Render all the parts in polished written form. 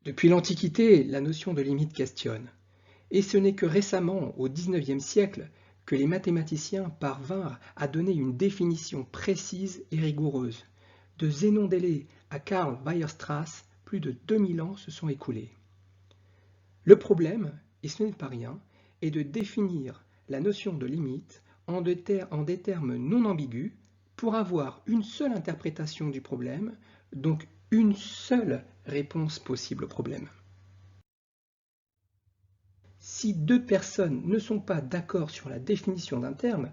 Depuis l'Antiquité, la notion de limite questionne. Et ce n'est que récemment, au XIXe siècle, que les mathématiciens parvinrent à donner une définition précise et rigoureuse. De Zénon d'Élée à Karl Weierstrass, plus de 2000 ans se sont écoulés. Le problème, et ce n'est pas rien, est de définir la notion de limite en des termes non ambigus pour avoir une seule interprétation du problème, donc une seule réponse possible au problème. Si deux personnes ne sont pas d'accord sur la définition d'un terme,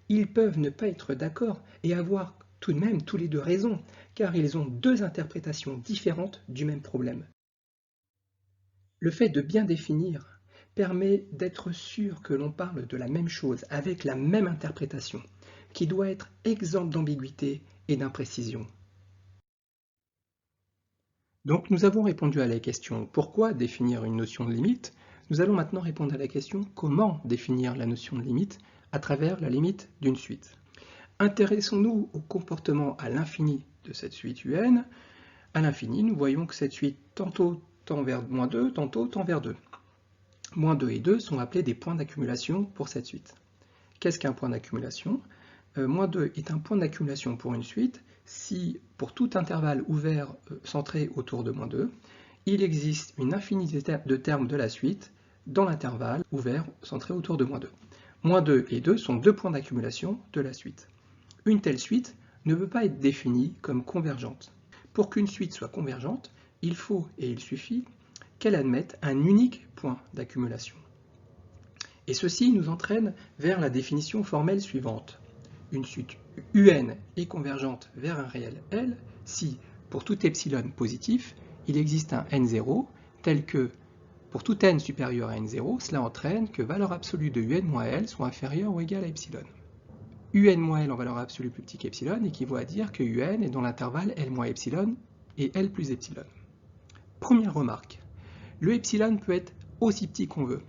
ils peuvent ne pas être d'accord et avoir tout de même tous les deux raison, car ils ont deux interprétations différentes du même problème. Le fait de bien définir permet d'être sûr que l'on parle de la même chose avec la même interprétation, qui doit être exempte d'ambiguïté et d'imprécision. Donc nous avons répondu à la question « Pourquoi définir une notion de limite ?» Nous allons maintenant répondre à la question « Comment définir la notion de limite à travers la limite d'une suite ?» Intéressons-nous au comportement à l'infini de cette suite UN. À l'infini, nous voyons que cette suite tantôt tend vers -2, tantôt tend vers 2. -2 et 2 sont appelés des points d'accumulation pour cette suite. Qu'est-ce qu'un point d'accumulation ? -2 est un point d'accumulation pour une suite si, pour tout intervalle ouvert centré autour de -2, il existe une infinité de termes de la suite dans l'intervalle ouvert centré autour de -2. -2 et 2 sont deux points d'accumulation de la suite. Une telle suite ne peut pas être définie comme convergente. Pour qu'une suite soit convergente, il faut et il suffit qu'elle admette un unique point d'accumulation. Et ceci nous entraîne vers la définition formelle suivante. Une suite UN est convergente vers un réel L si, pour tout epsilon positif, il existe un n0 tel que, pour tout n supérieur à n0, cela entraîne que valeur absolue de UN moins L soit inférieure ou égale à epsilon. UN moins L en valeur absolue plus petit qu'epsilon équivaut à dire que UN est dans l'intervalle L moins epsilon et L plus epsilon. Première remarque, le epsilon peut être aussi petit qu'on veut.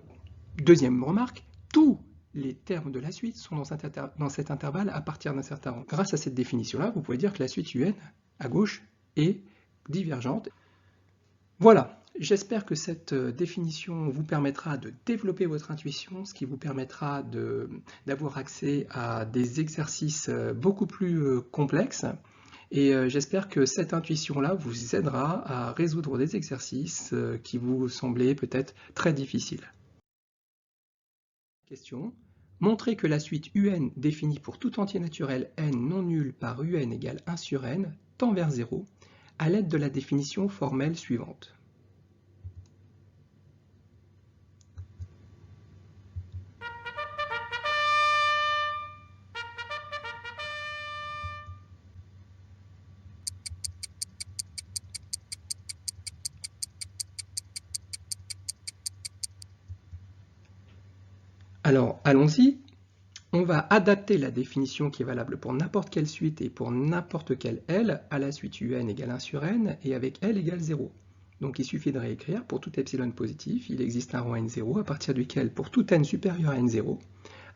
Deuxième remarque, tous les termes de la suite sont dans cet intervalle à partir d'un certain rang. Grâce à cette définition-là, vous pouvez dire que la suite UN, à gauche, est divergente. Voilà, j'espère que cette définition vous permettra de développer votre intuition, ce qui vous permettra d'avoir accès à des exercices beaucoup plus complexes. Et j'espère que cette intuition-là vous aidera à résoudre des exercices qui vous semblaient peut-être très difficiles. Question. Montrez que la suite UN définie pour tout entier naturel n non nul par UN égale 1 sur n tend vers 0 à l'aide de la définition formelle suivante. Alors, allons-y. On va adapter la définition qui est valable pour n'importe quelle suite et pour n'importe quel L à la suite UN égale 1 sur n et avec L égale 0. Donc il suffit de réécrire, pour tout epsilon positif, il existe un rang n0 à partir duquel, pour tout n supérieur à n0,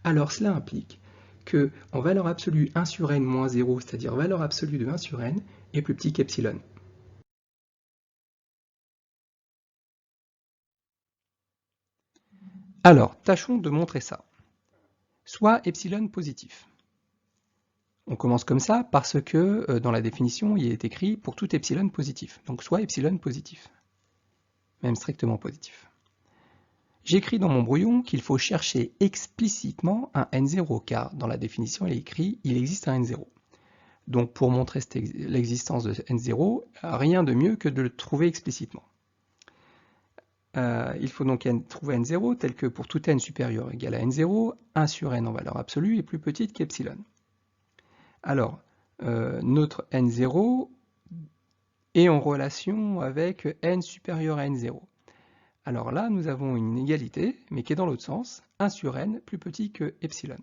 alors cela implique que, en valeur absolue 1 sur n moins 0, c'est-à-dire valeur absolue de 1 sur n, est plus petit qu'epsilon. Alors, tâchons de montrer ça. Soit epsilon positif. On commence comme ça parce que dans la définition, il est écrit pour tout epsilon positif. Donc soit epsilon positif, même strictement positif. J'écris dans mon brouillon qu'il faut chercher explicitement un n0, car dans la définition, il est écrit il existe un n0. Donc pour montrer l'existence de n0, rien de mieux que de le trouver explicitement. Il faut donc trouver n0 tel que pour tout n supérieur ou égal à n0, 1 sur n en valeur absolue est plus petite qu'epsilon. Alors, notre n0 est en relation avec n supérieur à n0. Alors là, nous avons une égalité, mais qui est dans l'autre sens, 1 sur n plus petit que epsilon.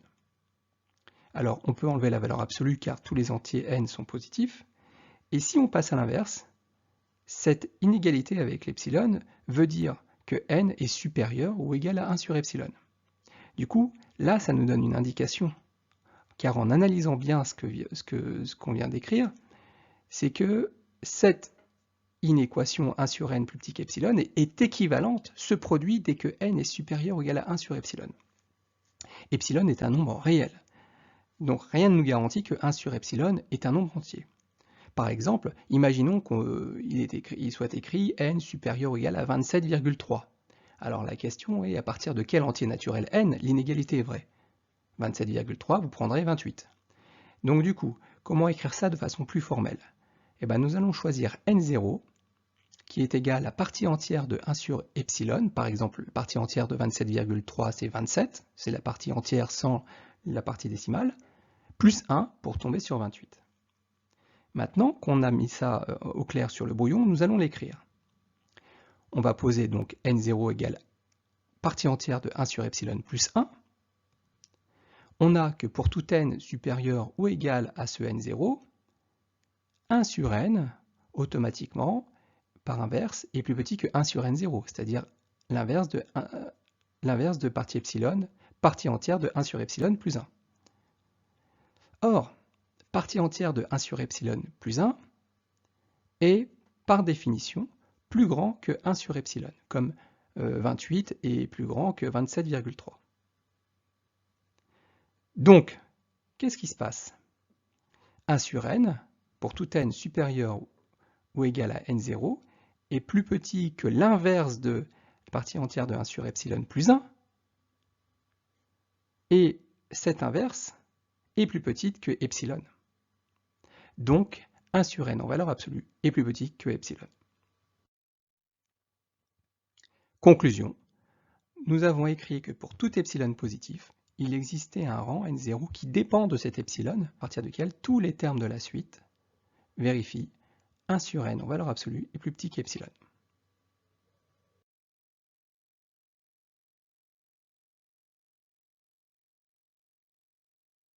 Alors, on peut enlever la valeur absolue car tous les entiers n sont positifs. Et si on passe à l'inverse, cette inégalité avec l'epsilon veut dire que n est supérieur ou égal à 1 sur epsilon. Du coup, là, ça nous donne une indication, car en analysant bien ce qu'on vient d'écrire, c'est que cette une équation 1 sur n plus petit qu'epsilon est équivalente, se produit dès que n est supérieur ou égal à 1 sur epsilon. Epsilon est un nombre réel, donc rien ne nous garantit que 1 sur epsilon est un nombre entier. Par exemple, imaginons qu'il soit écrit n supérieur ou égal à 27,3. Alors la question est à partir de quel entier naturel n l'inégalité est vraie? 27,3, vous prendrez 28. Donc du coup, comment écrire ça de façon plus formelle? Eh bien, nous allons choisir n0 qui est égal à partie entière de 1 sur epsilon. Par exemple, la partie entière de 27,3 c'est 27, c'est la partie entière sans la partie décimale, plus 1 pour tomber sur 28. Maintenant qu'on a mis ça au clair sur le brouillon, nous allons l'écrire. On va poser donc n0 égale partie entière de 1 sur epsilon plus 1. On a que pour tout n supérieur ou égal à ce n0, 1 sur n, automatiquement, par inverse, est plus petit que 1 sur n0, c'est-à-dire l'inverse de partie epsilon, partie entière de 1 sur epsilon plus 1. Or, partie entière de 1 sur epsilon plus 1 est, par définition, plus grand que 1 sur epsilon, comme 28 est plus grand que 27,3. Donc, qu'est-ce qui se passe? 1 sur n, pour tout n supérieur ou égal à n0, est plus petit que l'inverse de la partie entière de 1 sur epsilon plus 1, et cette inverse est plus petite que epsilon. Donc, 1 sur n en valeur absolue est plus petit que epsilon. Conclusion. Nous avons écrit que pour tout epsilon positif, il existait un rang n0 qui dépend de cet epsilon, à partir duquel tous les termes de la suite vérifient 1 sur n en valeur absolue est plus petit qu'epsilon.